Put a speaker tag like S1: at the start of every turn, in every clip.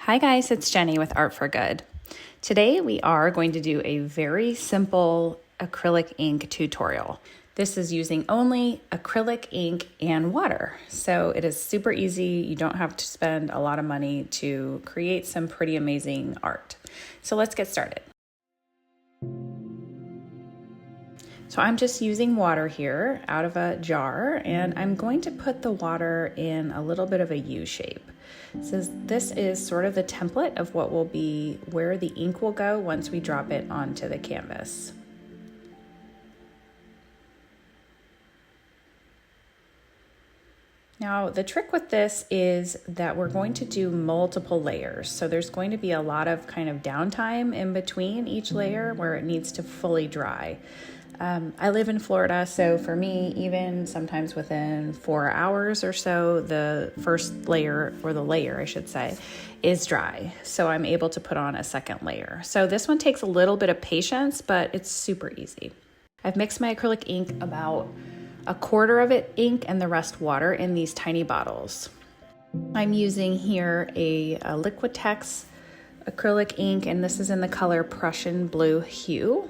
S1: Hi guys, it's Jenny with Art for Good. Today we are going to do a very simple acrylic ink tutorial. This is using only acrylic ink and water. So it is super easy. You don't have to spend a lot of money to create some pretty amazing art. So let's get started. So I'm just using water here out of a jar, and I'm going to put the water in a little bit of a U shape. So this is sort of the template of what will be where the ink will go once we drop it onto the canvas. Now, the trick with this is that we're going to do multiple layers. So there's going to be a lot of kind of downtime in between each layer where it needs to fully dry. I live in Florida, so for me, even sometimes within 4 hours or so, the first layer, or the layer I should say, is dry. So I'm able to put on a second layer. So this one takes a little bit of patience, but it's super easy. I've mixed my acrylic ink, about a quarter of it ink and the rest water, in these tiny bottles. I'm using here a Liquitex acrylic ink, and this is in the color Prussian Blue Hue.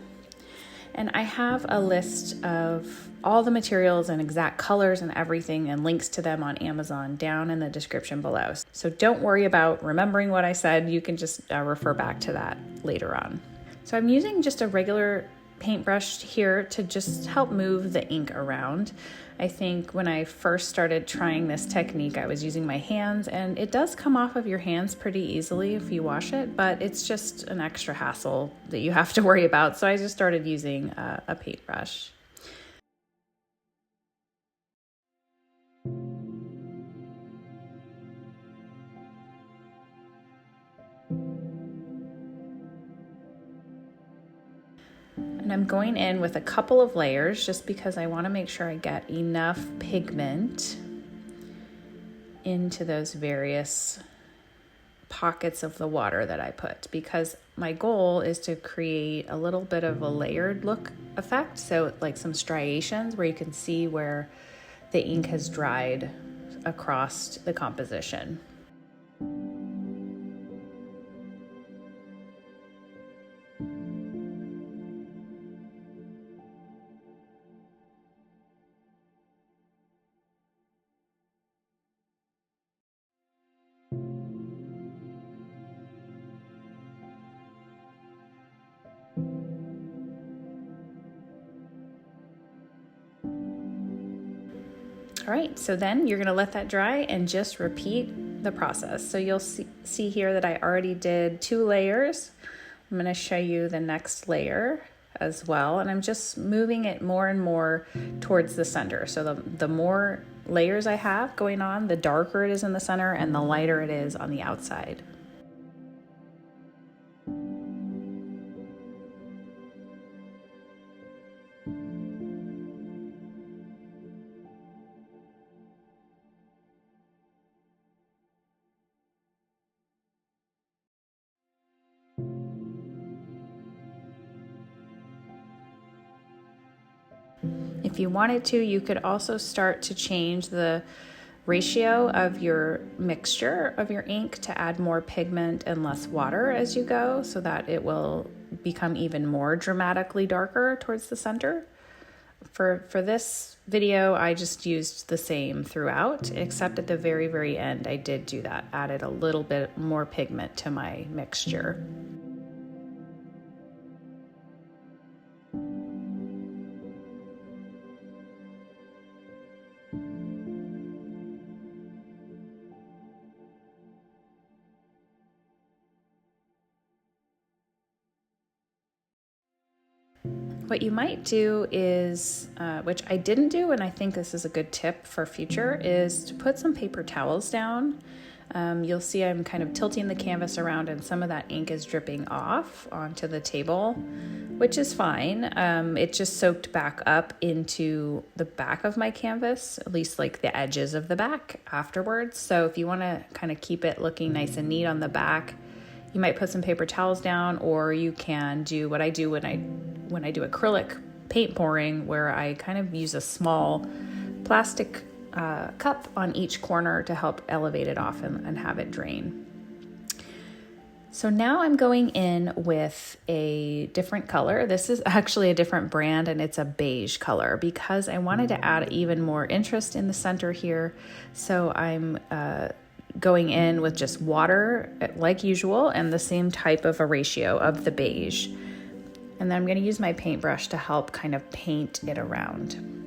S1: And I have a list of all the materials and exact colors and everything and links to them on Amazon down in the description below. So don't worry about remembering what I said. You can just refer back to that later on. So I'm using just a regular paintbrush here to just help move the ink around. I think when I first started trying this technique, I was using my hands, and it does come off of your hands pretty easily if you wash it, but it's just an extra hassle that you have to worry about. So I just started using a paintbrush. And I'm going in with a couple of layers just because I want to make sure I get enough pigment into those various pockets of the water that I put, because my goal is to create a little bit of a layered look effect. So like some striations where you can see where the ink has dried across the composition. All right, so then you're gonna let that dry and just repeat the process. So you'll see here that I already did 2 layers. I'm gonna show you the next layer as well, and I'm just moving it more and more towards the center. So the more layers I have going on, the darker it is in the center and the lighter it is on the outside. If you wanted to, you could also start to change the ratio of your mixture of your ink to add more pigment and less water as you go, so that it will become even more dramatically darker towards the center. For this video, I just used the same throughout, except at the very, very end, I did do that, added a little bit more pigment to my mixture. What you might do is, which I didn't do, and I think this is a good tip for future, is to put some paper towels down. You'll see I'm kind of tilting the canvas around, and some of that ink is dripping off onto the table, which is fine. It just soaked back up into the back of my canvas, at least like the edges of the back afterwards. So if you want to kind of keep it looking nice and neat on the back, you might put some paper towels down, or you can do what I do when I do acrylic paint pouring, where I kind of use a small plastic cup on each corner to help elevate it off and have it drain. So now I'm going in with a different color. This is actually a different brand and it's a beige color because I wanted to add even more interest in the center here. So I'm going in with just water like usual and the same type of a ratio of the beige. And then I'm going to use my paintbrush to help kind of paint it around.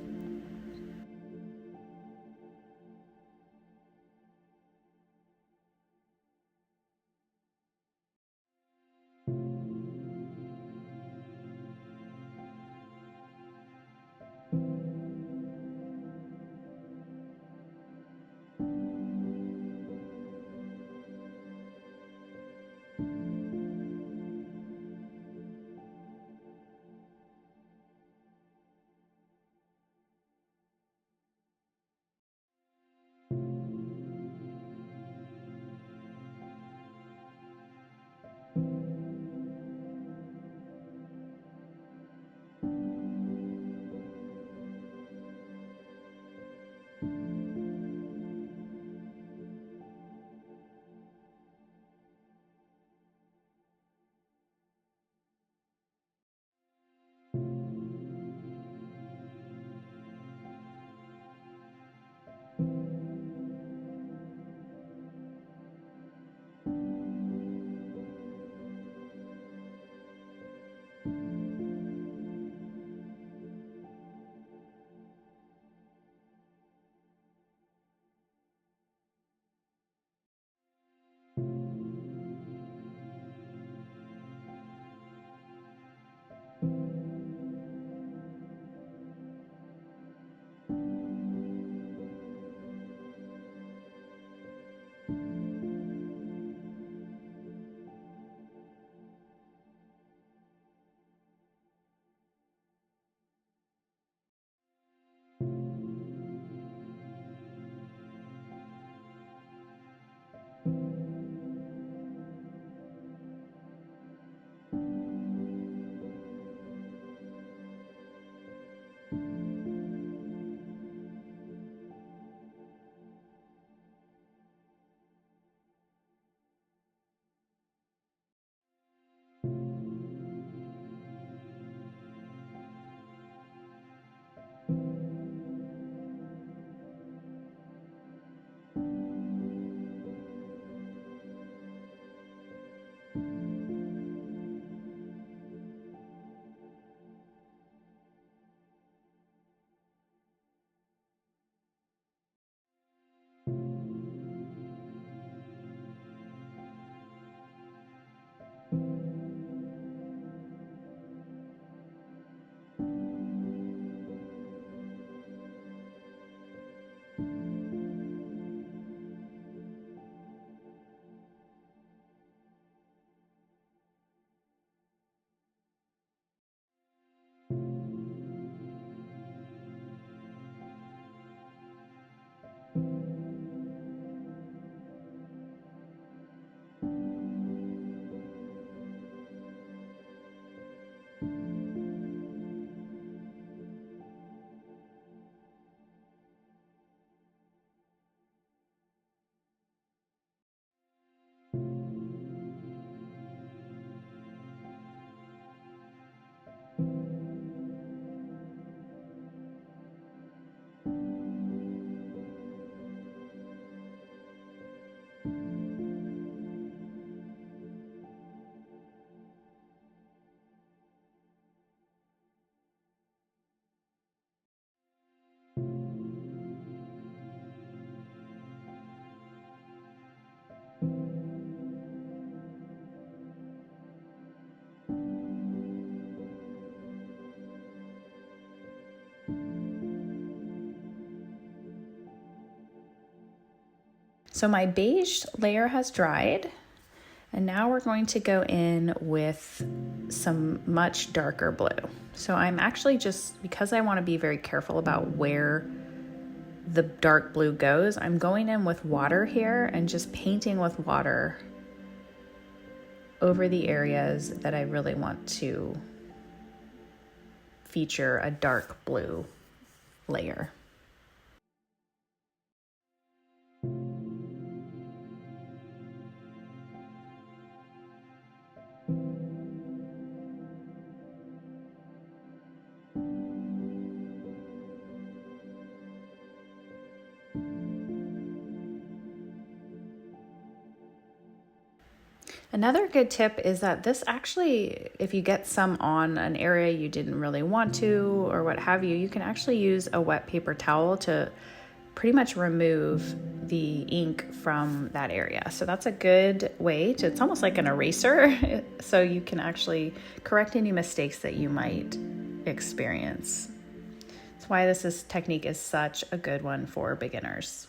S1: So my beige layer has dried, and now we're going to go in with some much darker blue. So I'm actually just, because I want to be very careful about where the dark blue goes, I'm going in with water here and just painting with water over the areas that I really want to feature a dark blue layer. Another good tip is that this actually, if you get some on an area you didn't really want to or what have you, you can actually use a wet paper towel to pretty much remove the ink from that area. So that's a good way to, it's almost like an eraser. So you can actually correct any mistakes that you might experience. That's why this technique is such a good one for beginners.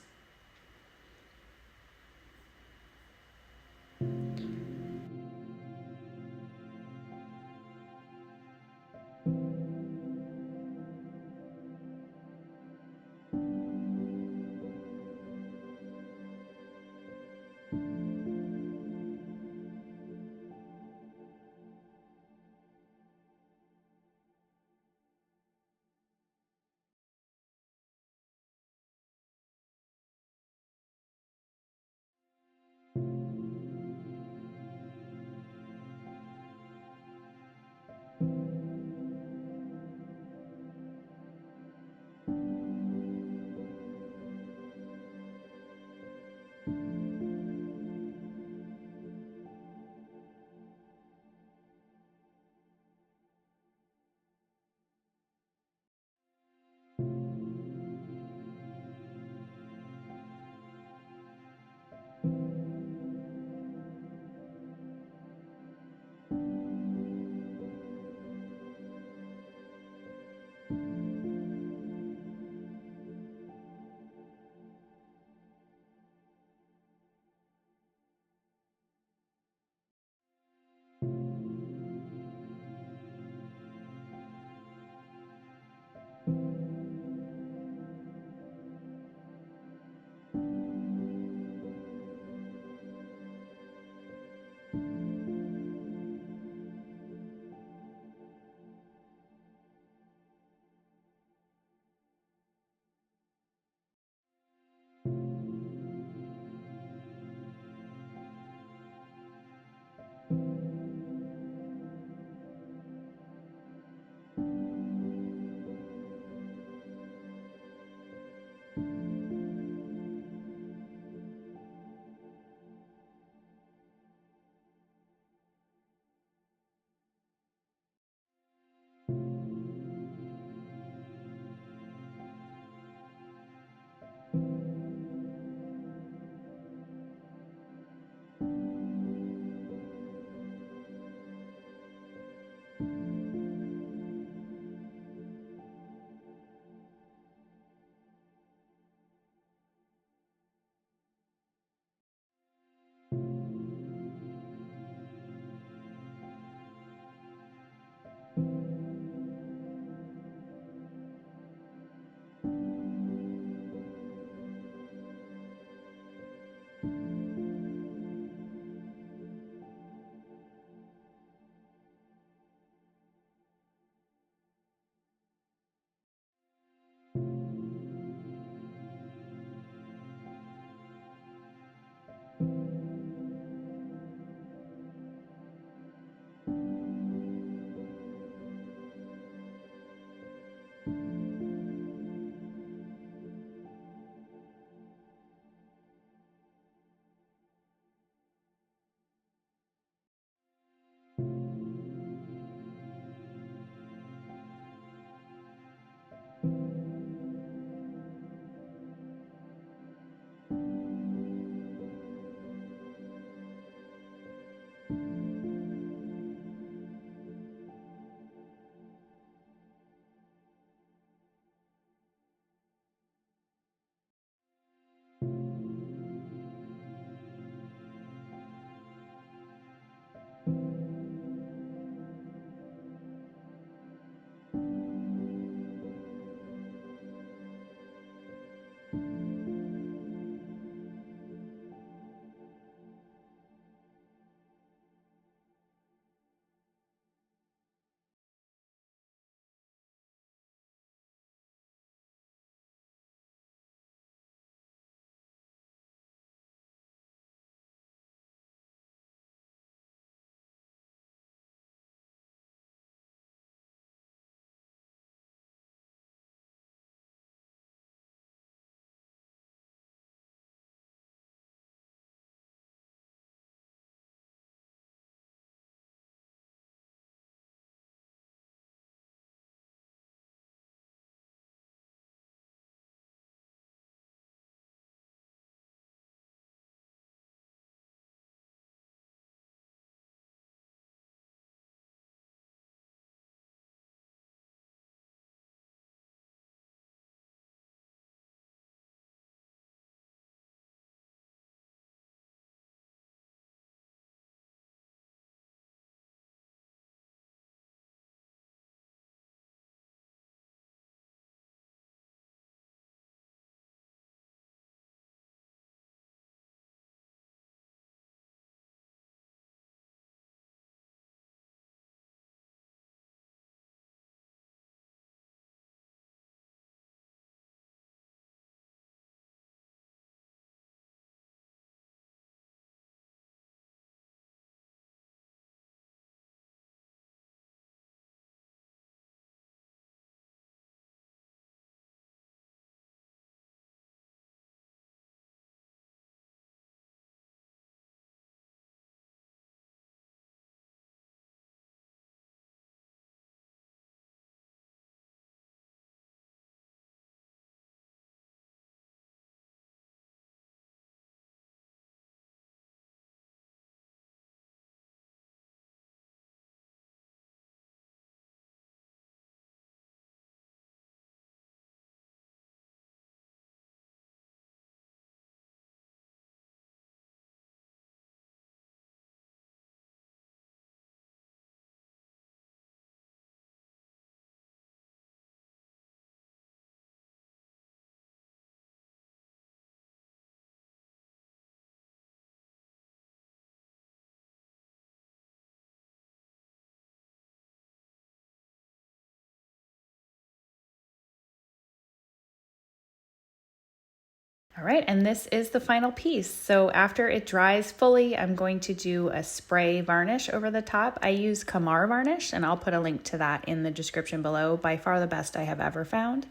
S1: All right, and this is the final piece. So after it dries fully, I'm going to do a spray varnish over the top. I use Kamar varnish, and I'll put a link to that in the description below. By far the best I have ever found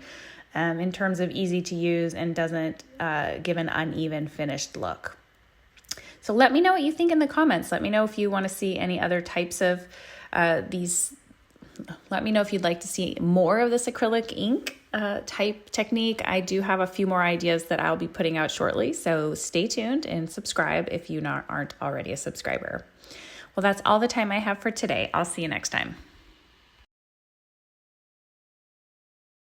S1: in terms of easy to use and doesn't give an uneven finished look. So let me know what you think in the comments. Let me know if you want to see any other types of these. Let me know if you'd like to see more of this acrylic ink type technique. I do have a few more ideas that I'll be putting out shortly, so stay tuned and subscribe if you aren't already a subscriber. Well, that's all the time I have for today. I'll see you next time.